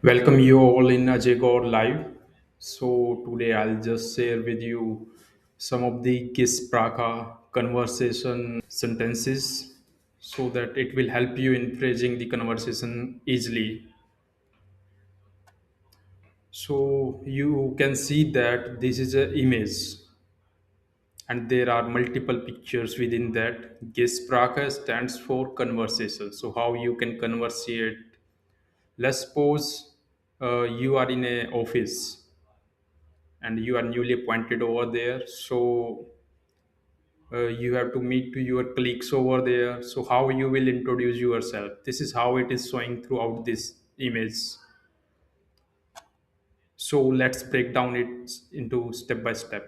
Welcome you all in Ajay God Live. So today I'll just share with you some of the Gespräche conversation sentences so that it will help you in phrasing the conversation easily. So you can see that this is an image and there are multiple pictures within that. Gespräche stands for conversation. So how you can conversate. Let's suppose you are in a office and you are newly appointed over there, so you have to meet to your colleagues over there. So how you will introduce yourself, this is how it is showing throughout this image. So let's break down it into step by step.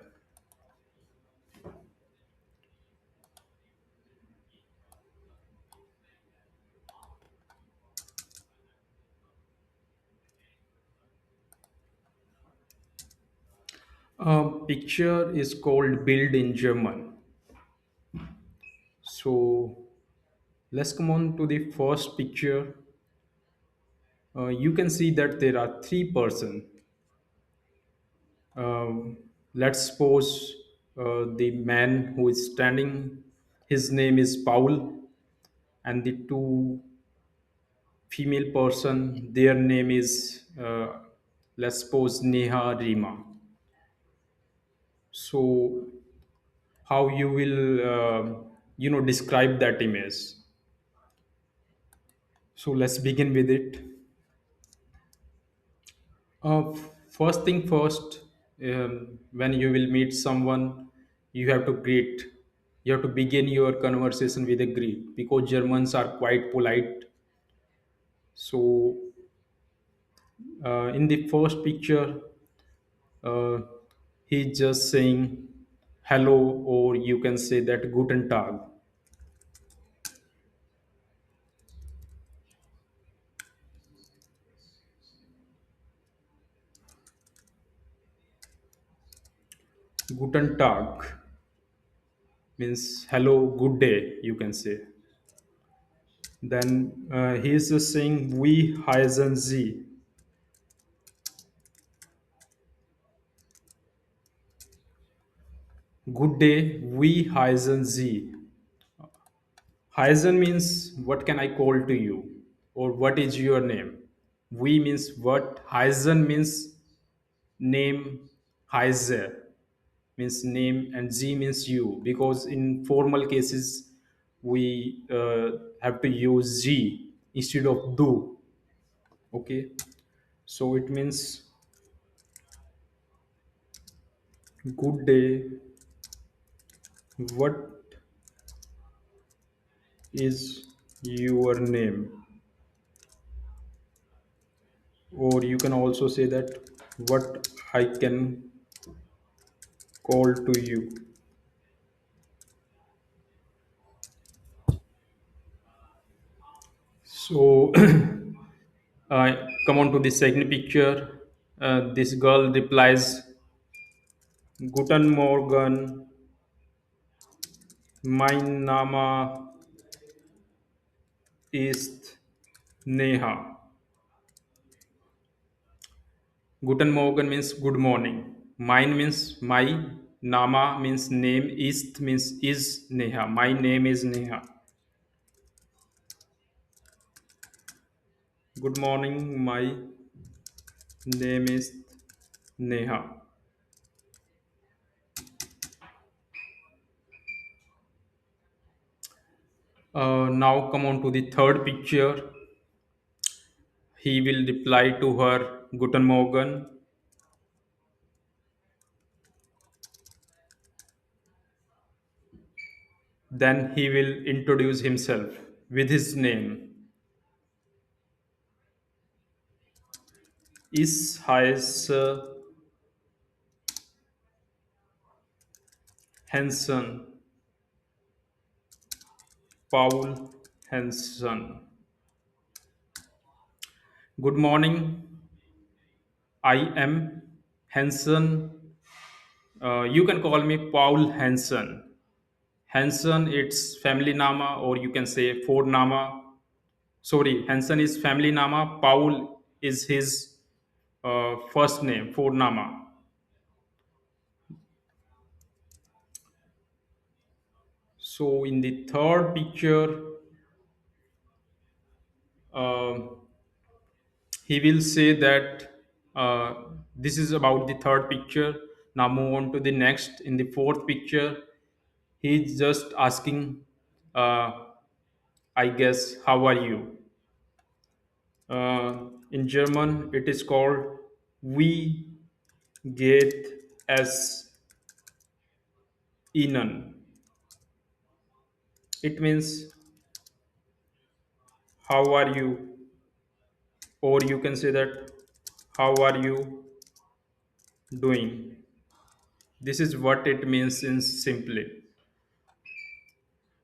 Picture is called build in German. So let's come on to the first picture. You can see that there are three-person. Um, let's suppose the man who is standing, his name is Paul, and the two female person, their name is, let's suppose, Neha Rima. So, how you will, describe that image? So, let's begin with it. First thing first, when you will meet someone, you have to greet. You have to begin your conversation with a greet because Germans are quite polite. So, in the first picture, uh, he's just saying hello, or you can say that Guten Tag. Guten Tag means hello, good day, you can say. Then he's just saying we heißen Sie. Good day, we heißen Sie. Heißen means what can I call to you, or what is your name. We means what. Heißen means name. Heise means name, and Z means you. Because in formal cases, we have to use Z instead of do. Okay, so it means good day. What is your name? Or you can also say that what I can call to you. So come on to the second picture. This girl replies, Guten Morgen, mein Name ist Neha. Guten Morgen means good morning. Mine means my. Nama means name. Ist means is Neha. My name is Neha. Good morning. My name is Neha. Now come on to the third picture. He will reply to her, Guten Morgen. Then he will introduce himself with his name. Ich heiße Hansen, Paul Hansen. Good morning. I am Hansen. You can call me Paul Hansen. Hansen, it's family nama, or you can say Ford nama. Sorry, Hansen is family nama. Paul is his first name, Fornama. So in the third picture, uh, he will say that uh, this is about the third picture. Now move on to the next. In the fourth picture, he's just asking, uh, I guess, how are you? In German, it is called Wie geht es Ihnen? It means how are you, or you can say that how are you doing. This is what it means in simply.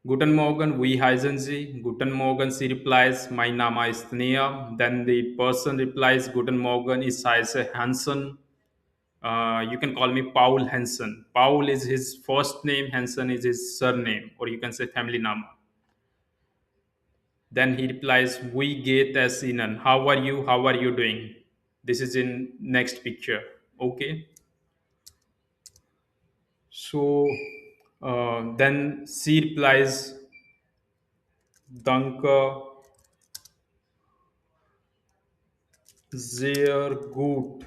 Guten Morgen, wie heißen Sie? Guten Morgen, she replies, mein Name ist Nia. Then the person replies, Guten Morgen, ich heiße Hansen. You can call me Paul Hansen. Paul is his first name, Hansen is his surname, or you can say family name. Then he replies, we get as Ihnen. How are you? How are you doing? This is in next picture. Okay. So then she replies, Danke, sehr gut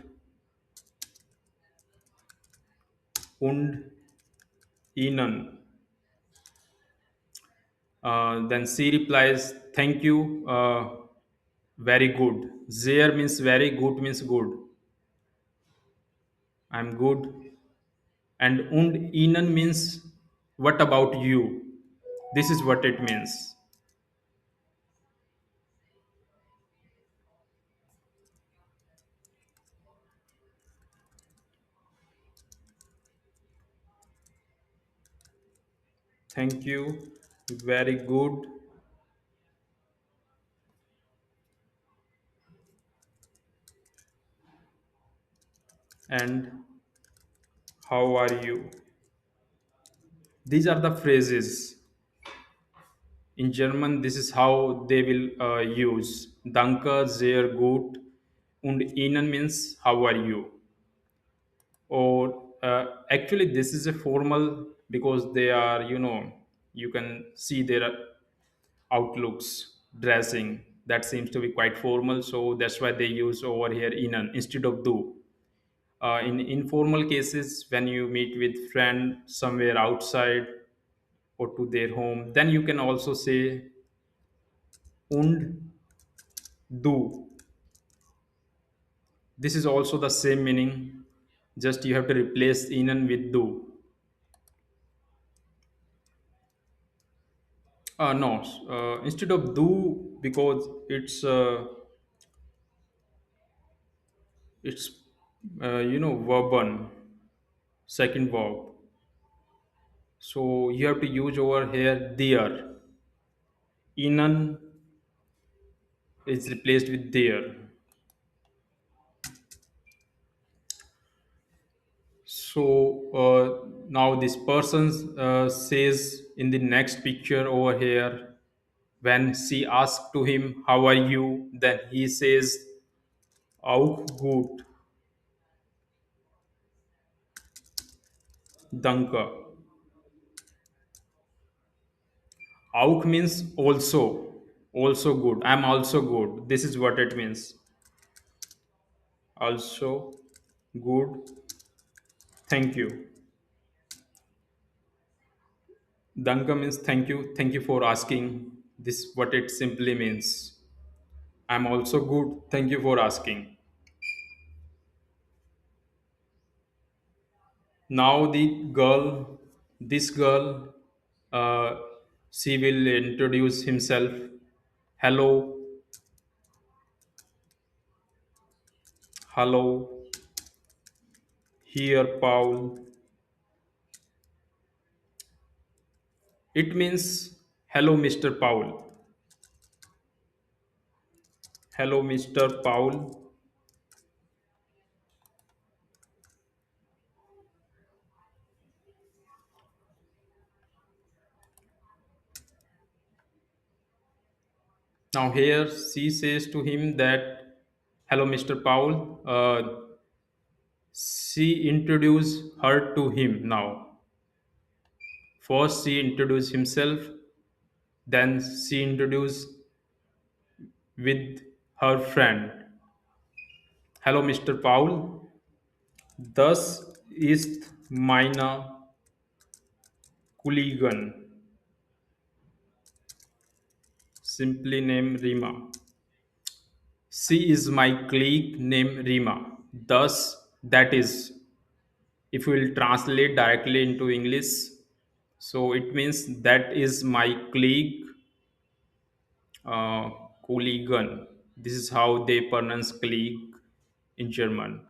und Ihnen. Then she replies, thank you, very good. Sehr means very, good means good. I'm good. And Ihnen means what about you? This is what it means. Thank you, very good, and how are you? These are the phrases. In German, this is how they will use. Danke, sehr gut, und Ihnen means how are you? Or actually, this is a formal because they are, you can see their outlooks, dressing. That seems to be quite formal, so that's why they use over here Ihnen instead of do. In informal cases, when you meet with friend somewhere outside or to their home, then you can also say und du. This is also the same meaning, just you have to replace ihnen with do. No, instead of do, because it's verb one, second verb. So you have to use over here there. Ihnen is replaced with there. So now this person says in the next picture over here, when she asks to him, "How are you?" Then he says, "Auch gut, danke." Auch means also, also good. I'm also good. This is what it means. Also good. Thank you. Danke means thank you. Thank you for asking. This what it simply means. I'm also good. Thank you for asking. Now this girl, uh, she will introduce himself. Hello, hello, here Paul. It means hello, Mr. Paul. Hello, Mr. Paul. Now here she says to him that Hello, Mr. Paul. She introduced her to him now. First, she introduced himself, then she introduced with her friend. Hello, Mr. Paul. Das ist meine Kollegin, simply named Rima. She is my colleague named Rima. Thus, that is, if we will translate directly into English, so it means that is my colleague, uh, Kollegin. This is how they pronounce colleague in German.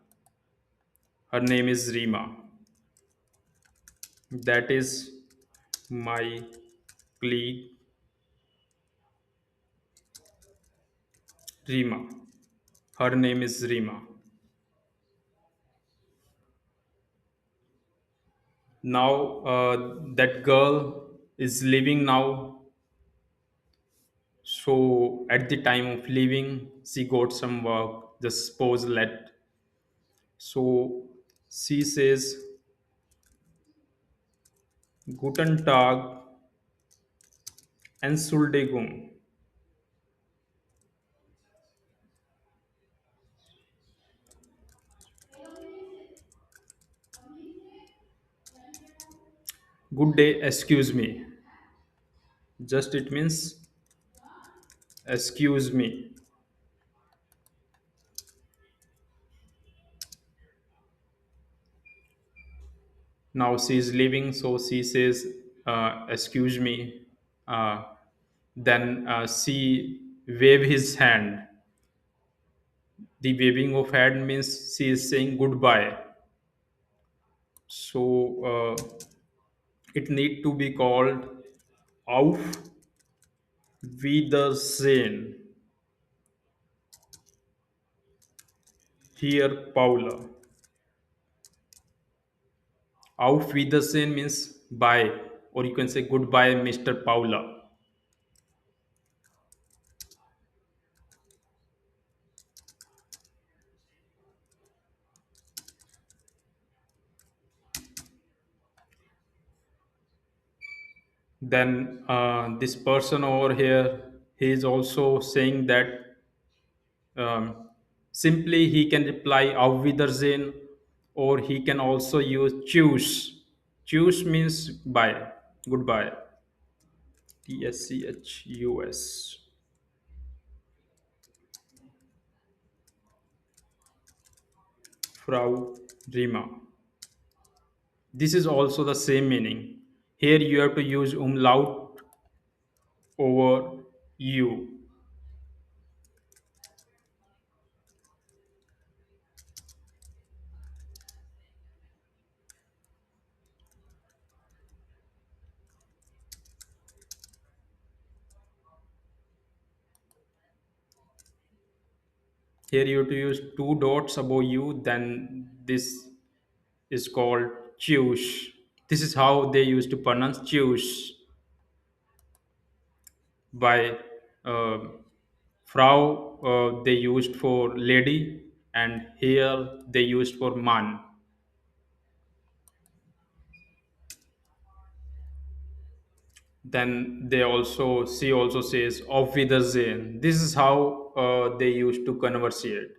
Her name is Rima. That is my colleague Rima. Her name is Rima. Now that girl is leaving now. So at the time of leaving, she got some work. Just suppose let. So she says, "Guten Tag, Entschuldigung." Good day, excuse me. Just it means excuse me. Now she is leaving, so she says, "Excuse me." Uh, then she wave his hand. The waving of hand means she is saying goodbye. So it need to be called Auf Wiedersehen. Here, Paula. Auf Wiedersehen means bye, or you can say goodbye, Mr. Paula. Then this person over here, he is also saying that um, simply he can reply Auf Wiedersehen, or he can also use choose. Choose means bye, goodbye. Tschus. Frau Rima. This is also the same meaning. Here you have to use umlaut over you. Here you have to use two dots above you, then this is called choose. This is how they used to pronounce choose by uh, Frau, they used for lady, and here they used for man. Then they also she also says auf Wiedersehen. This is how they used to conversate.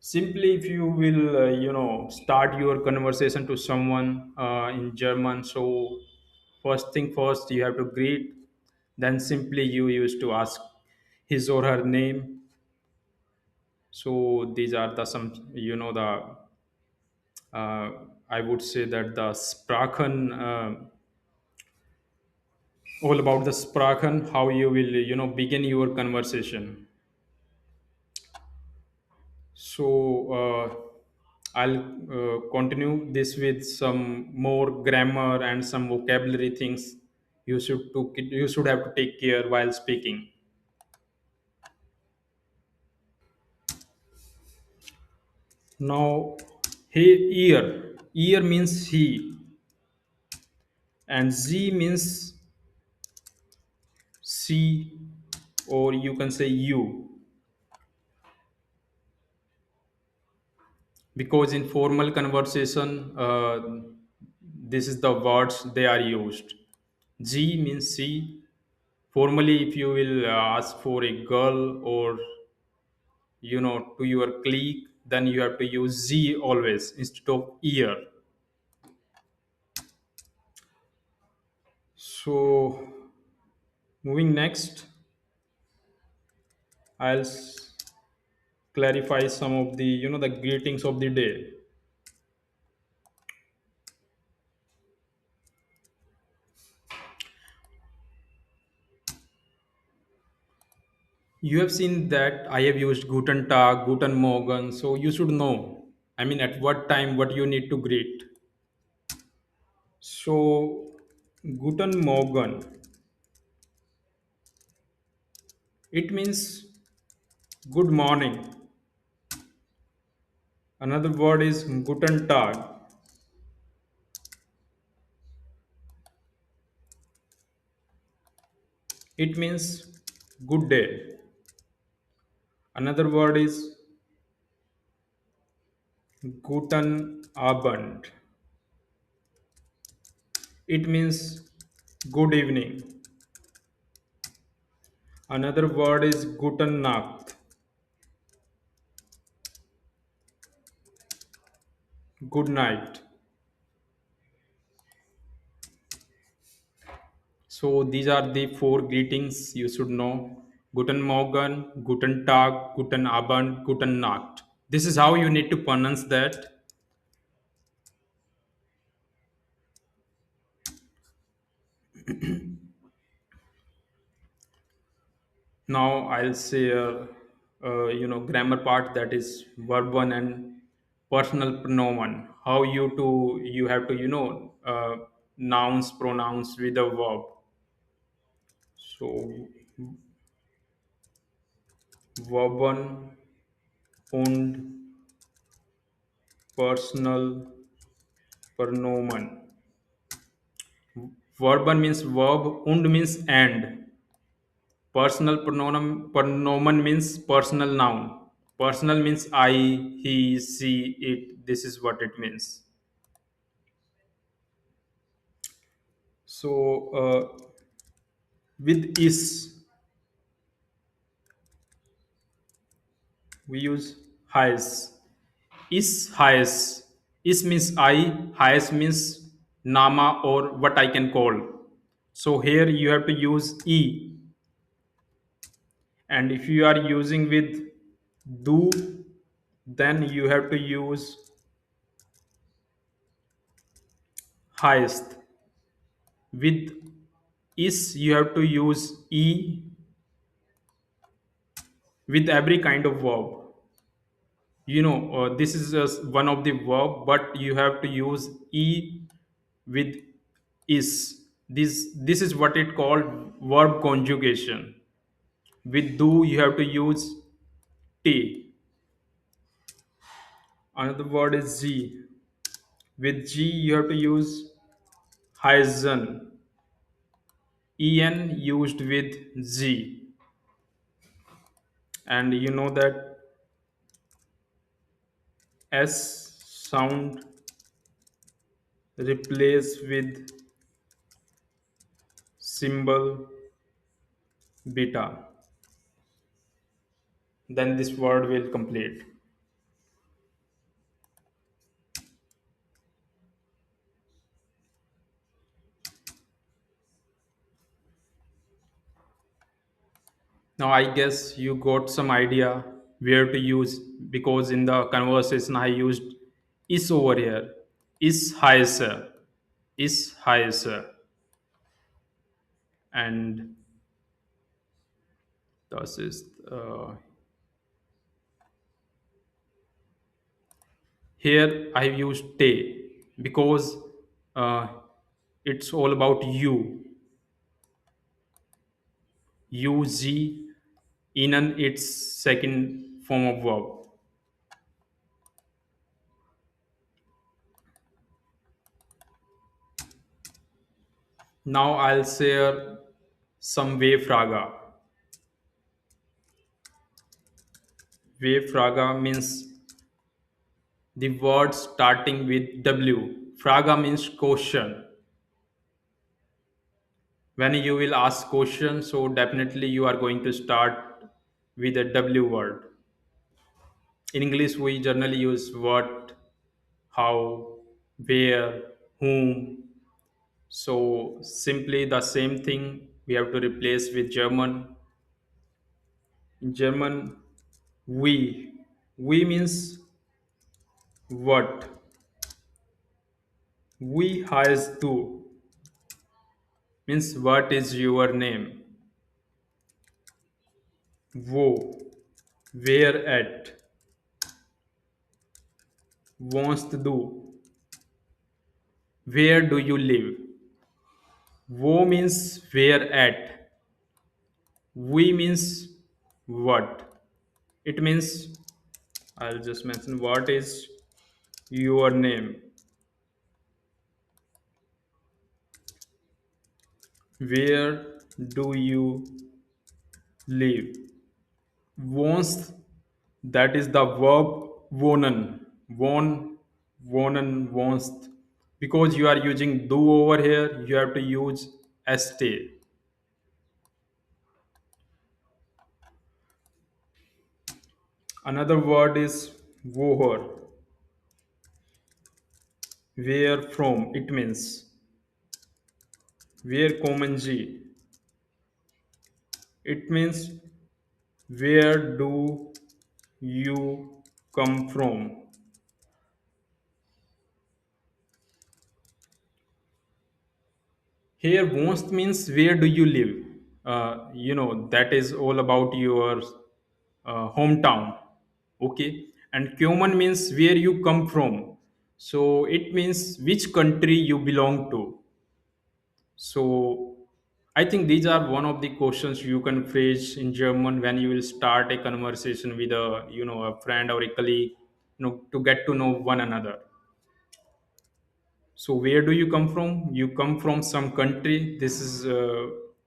Simply, if you will, start your conversation to someone in German, so first thing first, you have to greet. Then simply you used to ask his or her name. So these are the some, the I would say that the Sprachen, all about the Sprachen, how you will, begin your conversation. So I'll continue this with some more grammar and some vocabulary things you should have to take care while speaking. Now, he ear means he, and z means she, or you can say you. because in formal conversation, this is the words they are used. G means she. Formally, if you will ask for a girl or to your colleague, then you have to use Z always instead of ear. So moving next, I'll clarify some of the the greetings of the day. You have seen that I have used Guten Tag, Guten Morgen, so you should know. I mean, at what time, what you need to greet. So, Guten Morgen, it means good morning. Another word is Guten Tag, it means good day. Another word is Guten Abend, it means good evening. Another word is Guten Nacht, good night. So these are the four greetings you should know. Guten Morgen, Guten Tag, Guten Abend, Guten Nacht. This is how you need to pronounce that. Now I'll say grammar part, that is verb one and personal pronoun. How you have to nouns pronouns with a verb. So verb one und personal pronomen. Verb one means verb, und means and. Personal pronomen means personal noun. Personal means I, he, she, it. This is what it means. So with is we use has. Is has. Is means I. Has means nama or what I can call. So here you have to use e, and if you are using with do, then you have to use highest. With is you have to use e with every kind of verb. This is just one of the verb, but you have to use e with is. This is what it called verb conjugation. With do you have to use t. Another word is g. With g you have to use hyzen. En used with z, and you know that s sound replaced with symbol beta, then this word will complete. Now I guess you got some idea where to use, because in the conversation I used is over here. Is heiser, is heiser, and das ist here I have used te, because uh, it's all about you. Uz in an its second form of verb. Now I'll share some Wayfraga. Wayfraga means The word starting with W. Fraga means question. When you will ask question, so definitely you are going to start with a W word. In English, we generally use what, how, where, whom. So simply the same thing we have to replace with German. In German, we. We means what? We heißt du means what is your name? Wo, where at, wants du, where do you live? Wo means where at, we means what. It means I'll just mention what is your name, where do you live. Wants, that is the verb wonen, won, wonen, wants. Because you are using do over here, you have to use stay. Another word is woher, where from. It means where common g. It means where do you come from. Here, most means where do you live? That is all about your hometown. Okay. And Kyoman means where you come from. So it means which country you belong to. So I think these are one of the questions you can phrase in German when you will start a conversation with a friend or a colleague, to get to know one another. So where do you come from? You come from some country. This is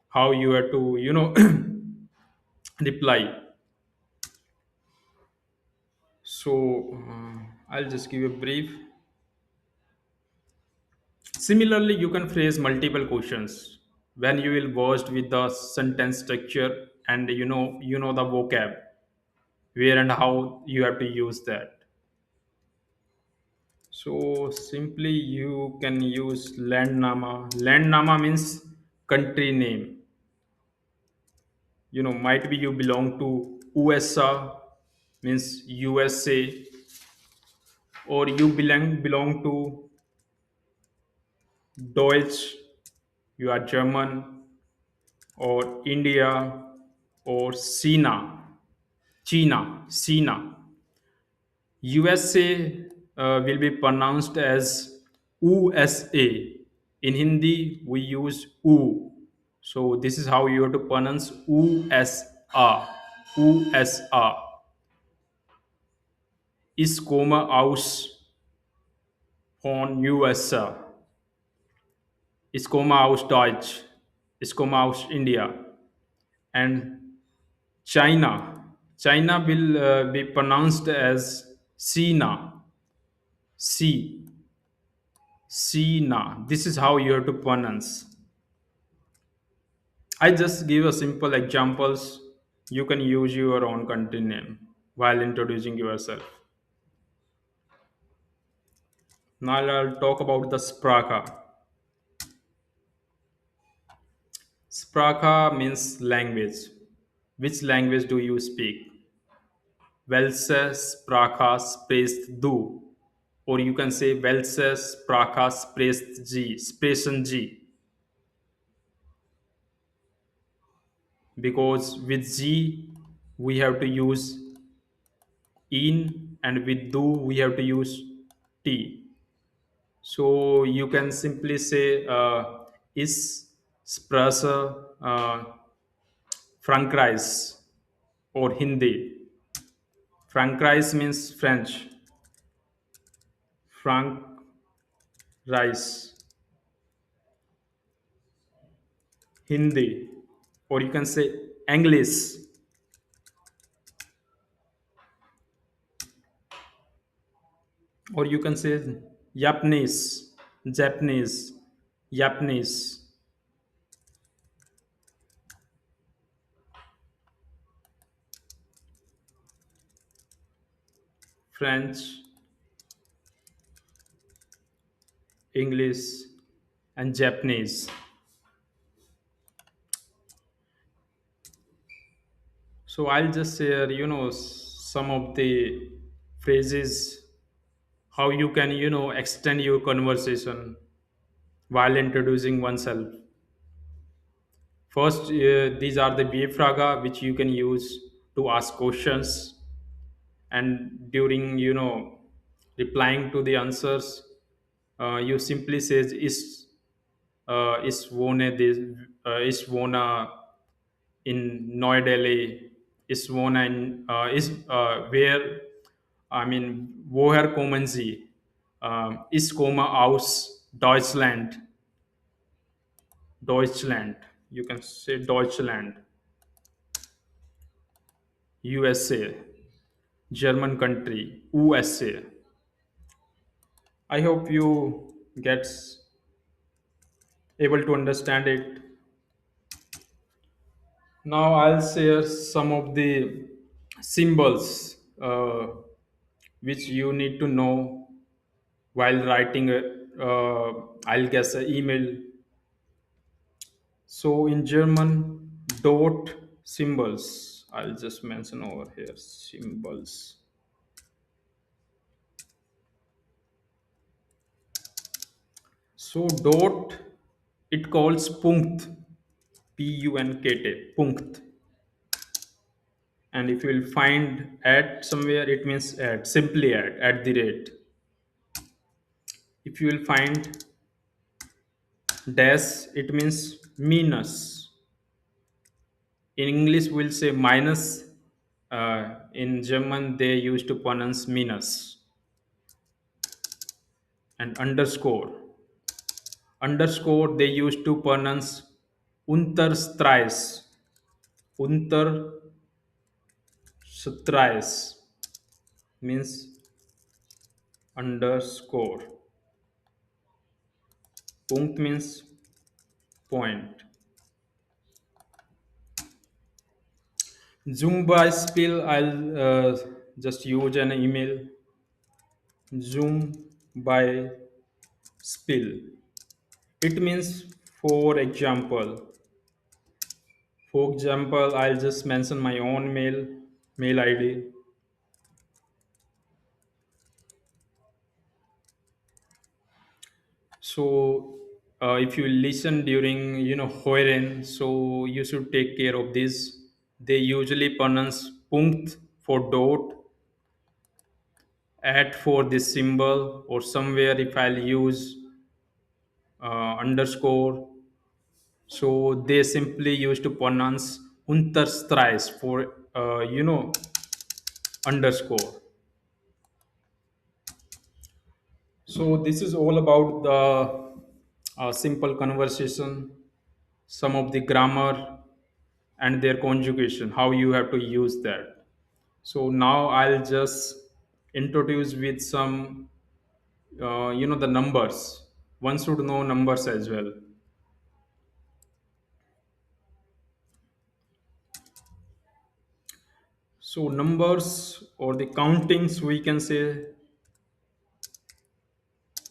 how you have to, reply. So I'll just give a brief. Similarly, you can phrase multiple questions when you will versed with the sentence structure, and you know the vocab, where and how you have to use that. So simply you can use landnama. Landnama means country name. Might be you belong to USA, means USA, or you belong to Deutsch, you are German, or India, or China. USA will be pronounced as USA. In Hindi, we use U. So this is how you have to pronounce USA. USA. Ich komme aus von USA. Ich komme aus Deutsch. Ich komme aus India. And China. China will be pronounced as Sina. C. Sina. This is how you have to pronounce. I just give a simple examples. You can use your own country name while introducing yourself. Now I'll talk about the Sprache. Sprache means language. Which language do you speak? Welche Sprache sprichst du? Or you can say welche Sprache sprechen Sie? Because with G we have to use in, and with do we have to use T. So you can simply say is spreche Frankreich or Hindi. Frankreich means French. Frank rice, Hindi, or you can say English. or you can say Japanese, Japanese, Japanese, French, English, and Japanese. So I'll just share, some of the phrases how you can, extend your conversation while introducing oneself. First, these are the Bifraga which you can use to ask questions, and during, replying to the answers, you simply says is wone this is wona in New Delhi, is wona in is where, I mean, woher kommen Sie? Ich komme aus Deutschland. Deutschland. You can say Deutschland, USA, German country, USA. I hope you gets able to understand it. Now I'll share some of the symbols which you need to know while writing a, I'll guess, an email. So in German, dot symbols. I'll just mention over here symbols. So dot, it calls Punkt, Punkt, Punkt. And if you will find at somewhere, it means at, simply at the rate. If you will find dash, it means minus. In English, we'll say minus. In German, they used to pronounce minus. And underscore. Underscore, they used to pronounce Unterstreis. Unterstreis means underscore. Punkt means point. Zoom by spill, I'll just use an email. Zoom by spill. It means, for example, I'll just mention my own mail ID. So if you listen during, Hoeren, so you should take care of this. They usually pronounce Punkt for dot, at for this symbol, or somewhere if I'll use underscore. So they simply used to pronounce Unterstreich for, underscore. So this is all about the simple conversation, some of the grammar and their conjugation, how you have to use that. So now I'll just introduce with some, the numbers. One should know numbers as well. So numbers or the countings, we can say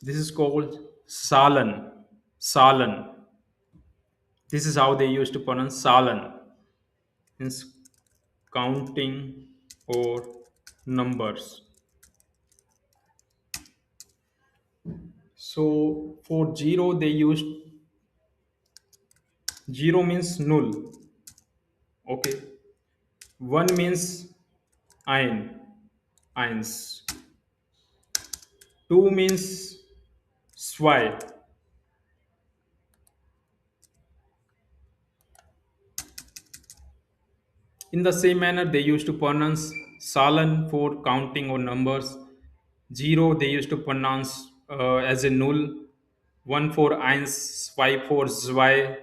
this is called Salan. Salan. This is how they used to pronounce Salan. Means counting or numbers. So for zero, they used zero means null. Okay. One means ein, eins. Two means zwei. In the same manner, they used to pronounce Salan for counting or numbers. Zero, they used to pronounce as a null. One for eins, zwei for zwei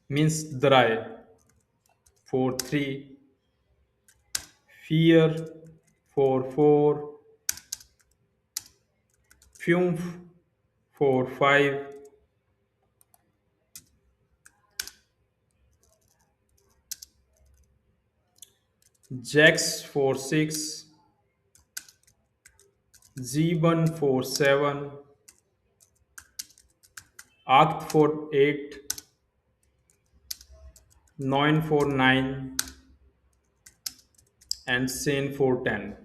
means drei. For three, fear for four, fume for five, jax for six, zeban for seven, acht for eight, nine for nine, and sen for 10.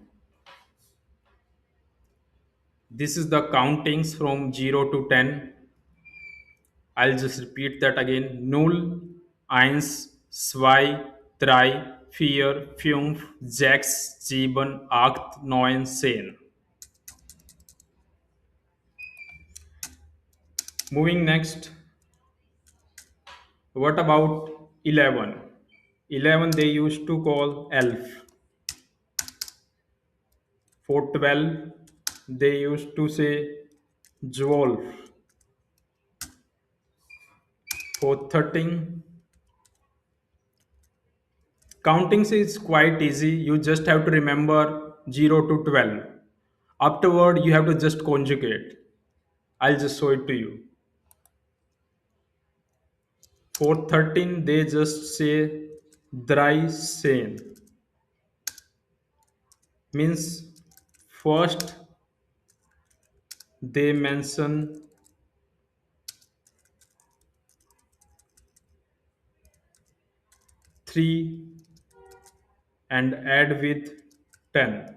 This is the countings from 0 to 10. I'll just repeat that again. Null, eins, zwei, drei, vier, fünf, sechs, sieben, acht, neun, zehn. Moving next, what about 11? 11 they used to call elf. For 12, they used to say dwarf. For 13, counting is quite easy. You just have to remember 0 to 12. Afterward, you have to just conjugate. I'll just show it to you. For 13, they just say dry sen. Means first they mention 3 and add with 10.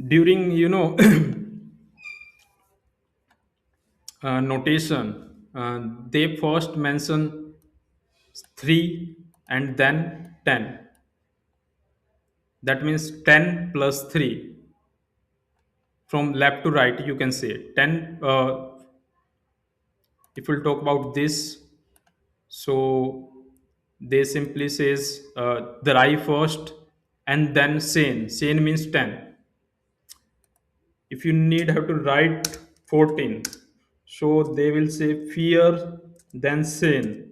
During, notation, they first mention 3 and then 10. That means 10 plus 3. From left to right, you can say 10. If we'll talk about this, so they simply says the I first and then sane. Sane means 10. If you need have to write 14, so they will say fear, then sane.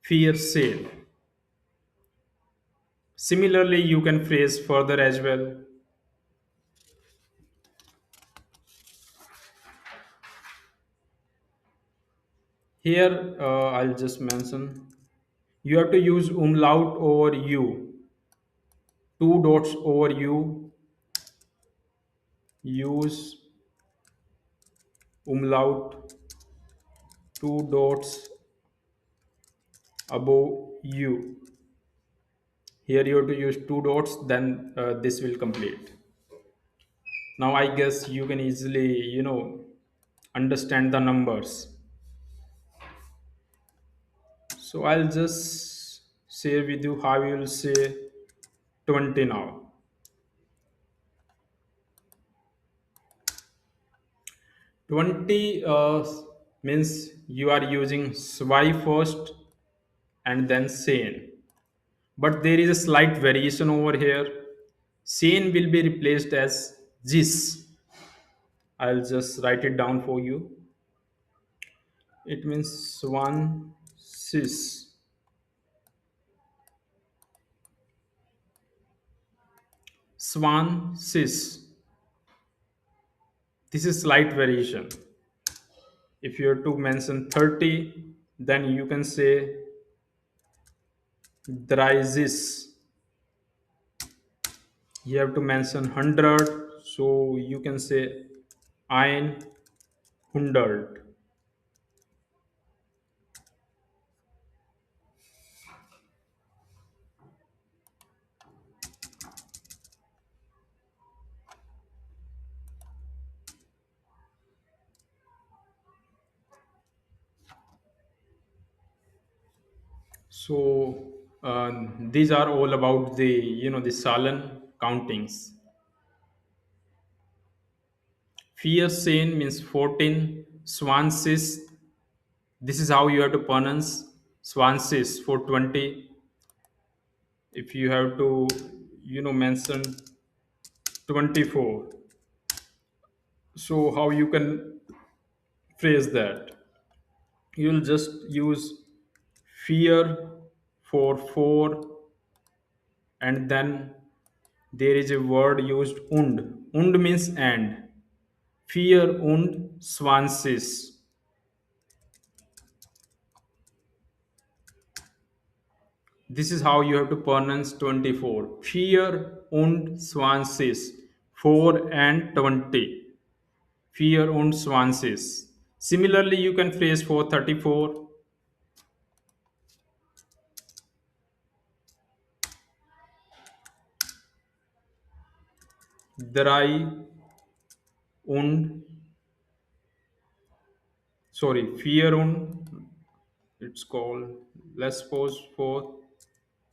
Fear sane. Similarly, you can phrase further as well. Here, I'll just mention you have to use umlaut over u, two dots over u, use umlaut, two dots above u. Here you have to use two dots, then this will complete. Now I guess you can easily, understand the numbers. So I'll just share with you how you will say 20 now. 20 means you are using swy first and then sane. But there is a slight variation over here. Sane will be replaced as jis. I'll just write it down for you. It means swan sis. Swan sis. This is slight variation. If you are to mention 30, then you can say drysis. You have to mention 100, so you can say ein hundred. So these are all about the the Salan countings. Fiersen means 14. Swansis. This is how you have to pronounce Swansis for 20. If you have to mention 24. So how you can phrase that? You'll just use fear for four, and then there is a word used und. Und means and. Fear und Swansis. This is how you have to pronounce 24. Fear und Swansis. 4 and 20. Fear und Swansis. Similarly, you can phrase for 34. Drei und, sorry, Fear und, it's called, let's pause for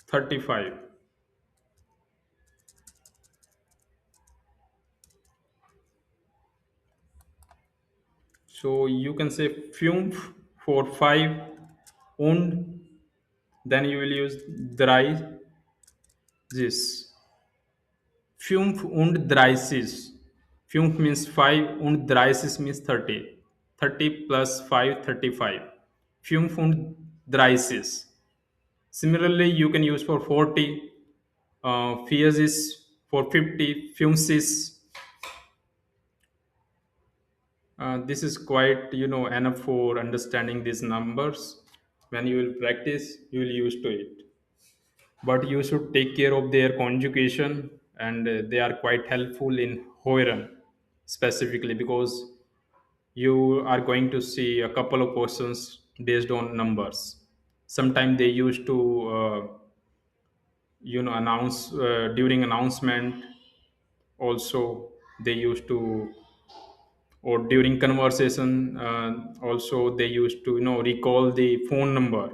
35. So you can say fünf for 5 und then you will use drei this. Fünf und dreißig. Fünf means 5 und dreißig means 30. 30 plus 5, 35. Fünf und dreißig. Similarly, you can use for 40. Fierce is for 50. Fünfzig. This is quite, enough for understanding these numbers. When you will practice, you will use to it. But you should take care of their conjugation, and they are quite helpful in Hoiran specifically, because you are going to see a couple of questions based on numbers. Sometimes they used to announce during announcement. Also they used to, or during conversation, also they used to recall the phone number.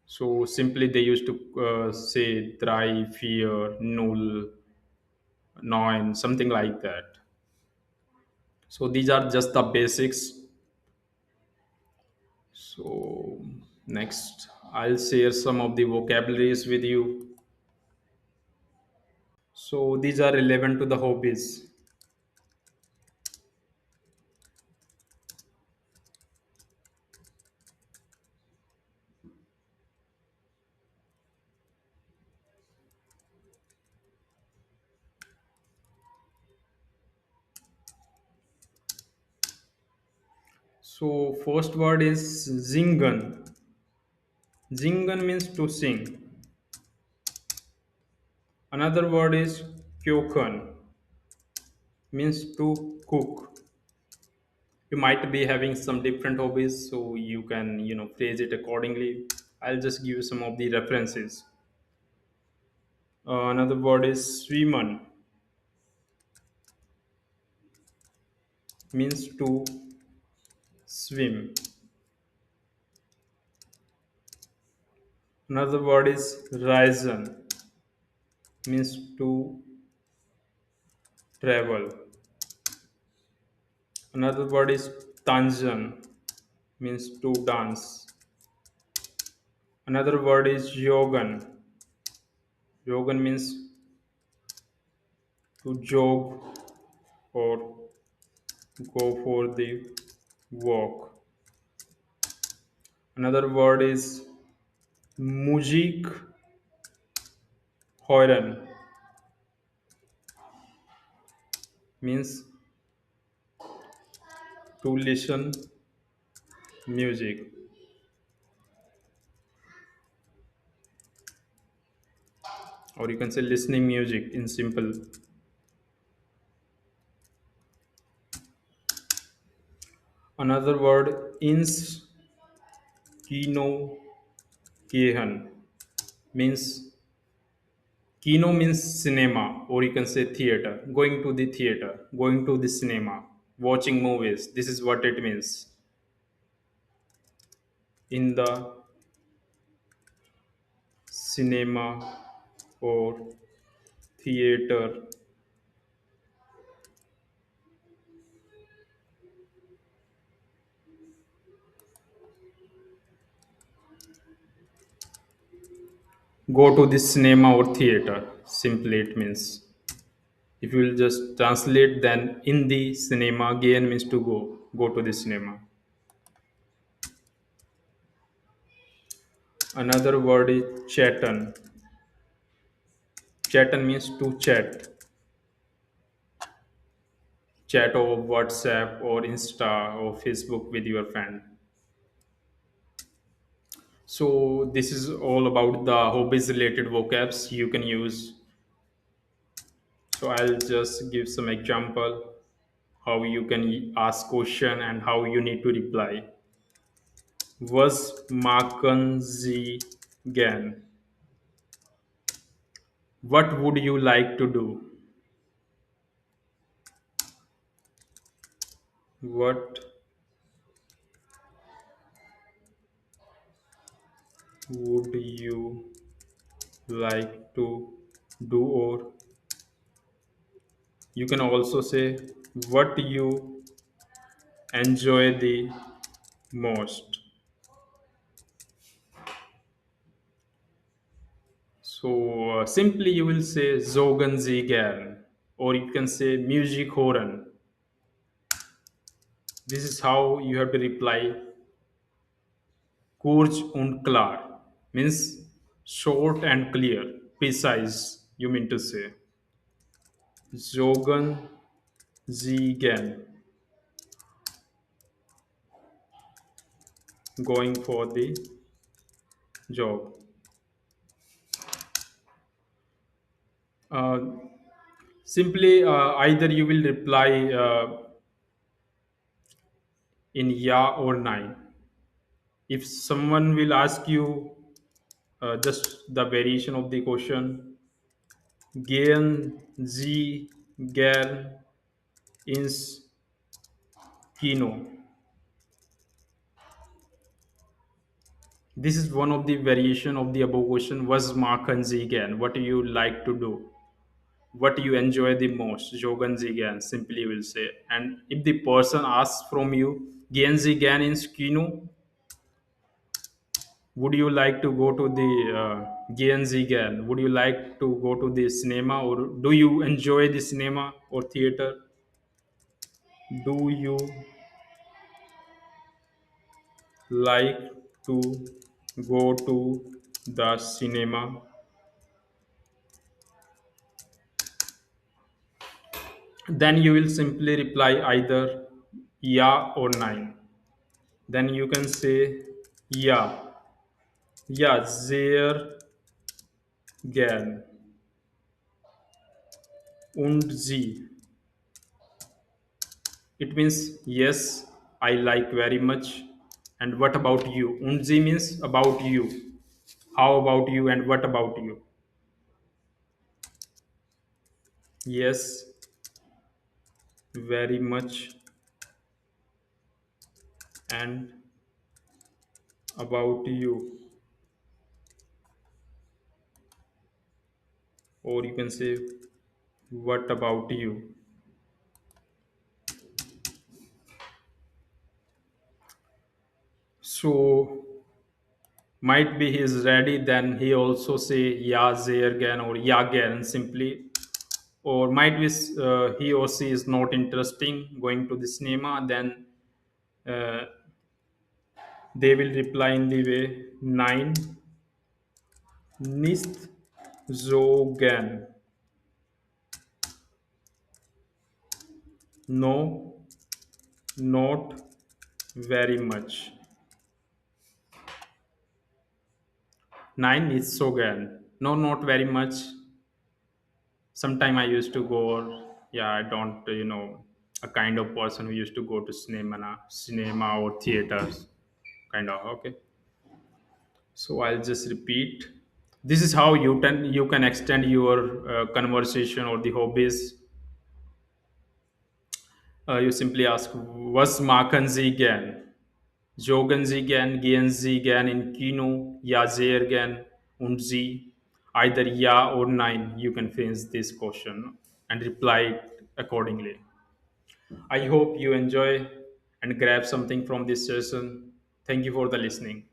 So simply they used to say drei, vier, null, nine, something like that. So these are just the basics. So next, I'll share some of the vocabularies with you. So these are relevant to the hobbies. So first word is zingen. Zingen means to sing. Another word is kyokan, means to cook. You might be having some different hobbies, so you can phrase it accordingly. I'll just give you some of the references. Another word is swimmen, means to swim. Another word is reisen, means to travel. Another word is tanjan, means to dance. Another word is yogan. Yogan means to jog or go for the walk. Another word is mujik hoiran, means to listen music, or you can say listening music in simple. Another word ins kino kehan, means kino means cinema, or you can say theater. Going to the theater, going to the cinema, watching movies. This is what it means. In the cinema or theater. Go to the cinema or theater. Simply it means. If you will just translate, then in the cinema, gehen means to go to the cinema. Another word is chatan. Chatan means to chat over WhatsApp or Insta or Facebook with your friend. So this is all about the hobbies related vocabs you can use. So I'll just give some example how you can ask question and how you need to reply. Was machen Sie gern? What would you like to do? What would you like to do? Or you can also say what you enjoy the most. So simply you will say Zogen Sie gern, or you can say Music hören. This is how you have to reply kurz und klar, means short and clear, precise, you mean to say. Zogen Sie gern, going for the job. Uh, Simply either you will reply in ya or nine. If someone will ask you just the variation of the question, gehen Sie gern ins Kino? This is one of the variation of the above question. Was machen Sie gern? What do you like to do? What do you enjoy the most? Jogan Sie gern, simply will say. And if the person asks from you, gehen Sie gern ins Kino? Would you like to go to the gehen Sie gern? Would you like to go to the cinema, or do you enjoy the cinema or theater? Do you like to go to the cinema? Then you will simply reply either yeah or nine. Then you can say yeah, yeah, sehr gern. Und Sie. It means yes, I like very much. And what about you? Und Sie means about you. How about you and what about you? Yes, very much. And about you. Or you can say what about you? So might be he is ready, then he also say yeah sehr gern or yeah gern simply. Or might be he or she is not interesting going to the cinema, then uh, they will reply in the way nine nicht so gern. No, not very much. Nine is so gern. No, not very much. Sometime I used to go, or yeah, I don't, a kind of person who used to go to cinema or theaters, kind of. Okay, so I'll just repeat. This is how you can extend your conversation or the hobbies. You simply ask, was machen Sie gern? Joggen Sie gern? Gehen Sie gern in Kino? Ja, sehr gern. Und Sie? Either ja or nein. You can finish this question and reply it accordingly. I hope you enjoy and grab something from this session. Thank you for the listening.